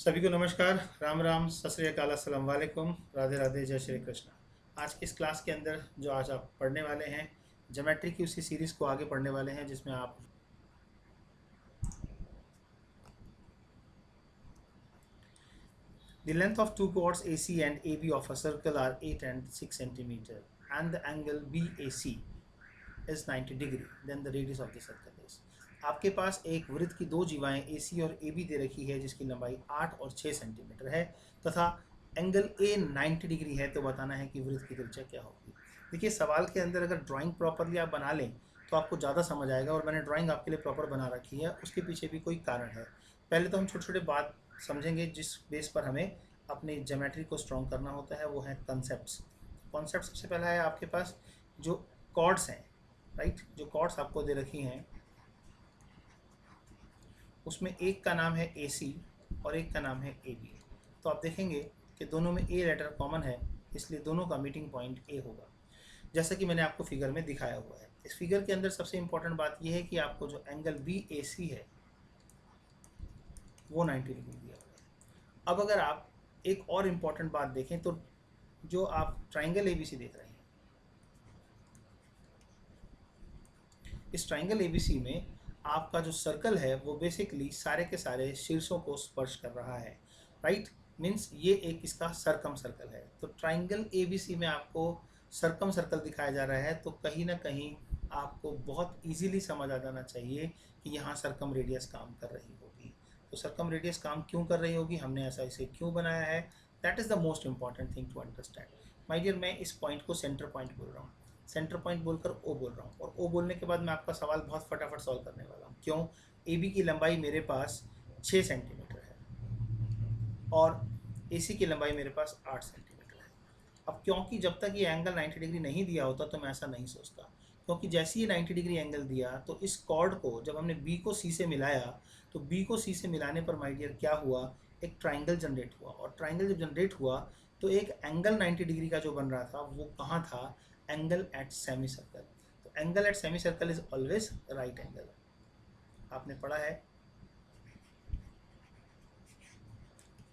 सभी को नमस्कार, राम राम, सत श्री अकाल, अस्सलाम वालेकुम, राधे राधे, जय श्री कृष्ण। आज की इस क्लास के अंदर जो आज आप पढ़ने वाले हैं, ज्योमेट्री की उसी सीरीज़ को आगे पढ़ने वाले हैं जिसमें आप the length of two chords AC and AB of a circle are 8 and 6 centimeter and the angle BAC is 90 degree, then the radius of the circle is। आपके पास एक वृत्त की दो जीवाएं AC और AB दे रखी है जिसकी लंबाई 8 और 6 सेंटीमीटर है तथा एंगल A 90 डिग्री है, तो बताना है कि वृत्त की त्रिज्या क्या होगी। देखिए, सवाल के अंदर अगर ड्राइंग प्रॉपरली आप बना लें तो आपको ज़्यादा समझ आएगा, और मैंने ड्राइंग आपके लिए प्रॉपर बना रखी है, उसके पीछे भी कोई कारण है। पहले तो हम छोटे छोटे बात समझेंगे जिस बेस पर हमें अपनी ज्योमेट्री को स्ट्रॉन्ग करना होता है, वो है कॉन्सेप्ट्स। कॉन्सेप्ट सबसे पहला है आपके पास जो कॉर्ड्स हैं, राइट। जो कॉर्ड्स आपको दे रखी हैं उसमें एक का नाम है AC और एक का नाम है AB। तो आप देखेंगे कि दोनों में A लेटर कॉमन है, इसलिए दोनों का मीटिंग पॉइंट A होगा, जैसा कि मैंने आपको फिगर में दिखाया हुआ है। इस फिगर के अंदर सबसे इंपॉर्टेंट बात यह है कि आपको जो एंगल BAC है वो 90 डिग्री दिया हुआ है। अब अगर आप एक और इम्पॉर्टेंट बात देखें तो जो आप ट्राइंगल ABC देख रहे हैं, इस ट्राइंगल ABC में आपका जो सर्कल है वो बेसिकली सारे के सारे शीर्षों को स्पर्श कर रहा है, राइट। मीन्स ये एक इसका सरकम सर्कल है। तो ट्राइंगल ABC में आपको सरकम सर्कल दिखाया जा रहा है, तो कहीं ना कहीं आपको बहुत इजीली समझ आ जाना चाहिए कि यहाँ सरकम रेडियस काम कर रही होगी। तो सरकम रेडियस काम क्यों कर रही होगी, हमने ऐसा इसे क्यों बनाया है, that is the most important thing to understand. My dear, मैं इस पॉइंट को सेंटर पॉइंट बोल रहा हूँ, सेंटर पॉइंट बोलकर O बोल रहा हूँ, और O बोलने के बाद मैं आपका सवाल बहुत फटाफट सॉल्व करने वाला हूँ। क्यों? AB की लंबाई मेरे पास 6 सेंटीमीटर है और AC की लंबाई मेरे पास 8 सेंटीमीटर है। अब क्योंकि जब तक ये एंगल 90 डिग्री नहीं दिया होता तो मैं ऐसा नहीं सोचता, क्योंकि जैसे ही 90 डिग्री एंगल दिया तो इस कॉर्ड को जब हमने B को C से मिलाया तो B को C से मिलाने पर माय डियर क्या हुआ, एक ट्राइंगल जनरेट हुआ, और ट्राइंगल जब जनरेट हुआ तो एक एंगल 90 डिग्री का जो बन रहा था वो कहाँ था, एंगल एट सेमी सर्कल। तो angle at semi circle is always right angle. आपने पढ़ा है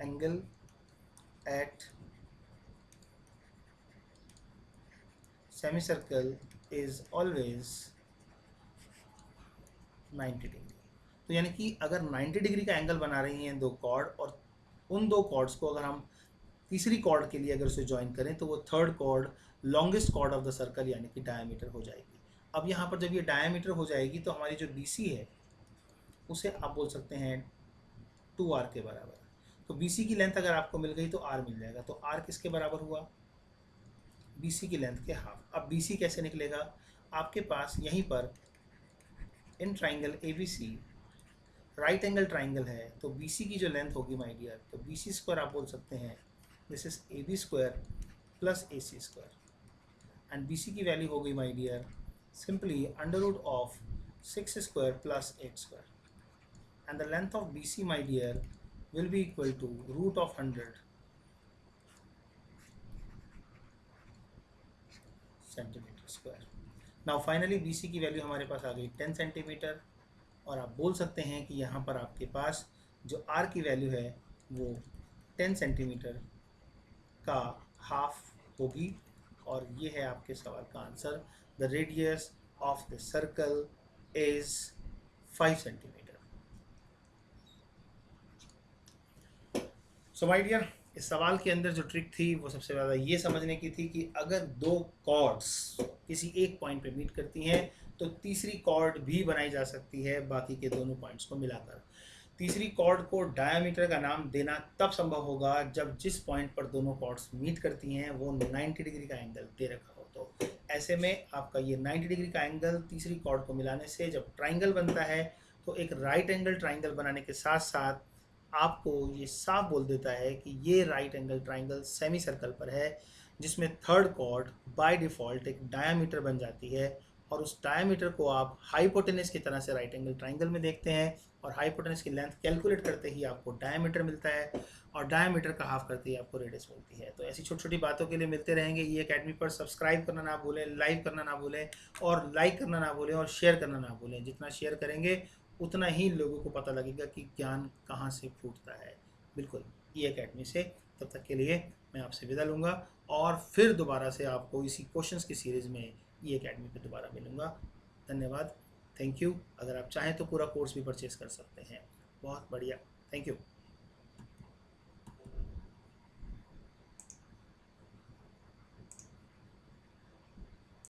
angle at semi circle is always 90 degree. तो यानी कि अगर 90 डिग्री का एंगल बना रही हैं दो कॉर्ड, और उन दो कॉर्ड्स को अगर हम तीसरी कॉर्ड के लिए अगर उसे ज्वाइन करें तो वो third chord longest chord of the circle यानी कि डायमीटर हो जाएगी। अब यहाँ पर जब ये डायमीटर हो जाएगी तो हमारी जो BC है उसे आप बोल सकते हैं 2R के बराबर। तो BC की लेंथ अगर आपको मिल गई तो R मिल जाएगा। तो R किसके बराबर हुआ, BC की लेंथ के हाफ। अब BC कैसे निकलेगा, आपके पास यहीं पर in triangle ABC right angle triangle है, तो BC की जो लेंथ होगी माय डियर, तो BC स्क्वायर आप बोल सकते हैं this is AB square plus AC square, and BC की वैल्यू हो गई my dear simply under root of 6 square plus 8 square, and the length of BC my dear will be equal to root of 100 centimetre square. Now finally BC की value हमारे पास आ गई 10 centimetre, और आप बोल सकते हैं कि यहाँ पर आपके पास जो R की वैल्यू है वो 10 सेंटीमीटर का हाफ होगी, और ये है आपके सवाल का answer. The radius of the circle is 5 centimetre. So my dear, इस सवाल के अंदर जो ट्रिक थी वो सबसे ज़्यादा ये समझने की थी कि अगर दो कॉर्ड्स किसी एक पॉइंट पे मीट करती हैं तो तीसरी कॉर्ड भी बनाई जा सकती है बाकी के दोनों पॉइंट्स को मिलाकर। तीसरी कॉर्ड को डायमीटर का नाम देना तब संभव होगा जब जिस पॉइंट पर दोनों कॉर्ड्स मीट करती हैं वो 90 डिग्री का एंगल दे रखा हो। तो ऐसे में आपका ये 90 डिग्री का एंगल तीसरी कॉर्ड को मिलाने से जब ट्राइंगल बनता है तो एक राइट एंगल ट्राइंगल बनाने के साथ साथ आपको ये साफ बोल देता है कि ये right angle triangle semi circle पर है, जिसमें थर्ड कॉर्ड बाय डिफ़ॉल्ट एक डायमीटर बन जाती है, और उस डायमीटर को आप हाइपोटेनस की तरह से राइट एंगल ट्राइंगल में देखते हैं, और हाइपोटेनस की लेंथ कैलकुलेट करते ही आपको डायमीटर मिलता है, और डायमीटर का हाफ करते ही आपको रेडियस मिलती है। तो ऐसी छोटी छोटी बातों के लिए मिलते रहेंगे ये अकेडमी पर। सब्सक्राइब करना ना भूलें, लाइक करना ना भूलें, और लाइक करना ना भूलें, और शेयर करना ना भूलें। जितना शेयर करेंगे उतना ही लोगों को पता लगेगा कि ज्ञान कहाँ से फूटता है। बिल्कुल ई अकेडमी से। तब तक के लिए मैं आपसे विदा लूँगा और फिर दोबारा से आपको इसी क्वेश्चंस की सीरीज़ में ई अकेडमी पे दोबारा मिलूँगा। धन्यवाद, थैंक यू। अगर आप चाहें तो पूरा कोर्स भी परचेज़ कर सकते हैं। बहुत बढ़िया, थैंक यू।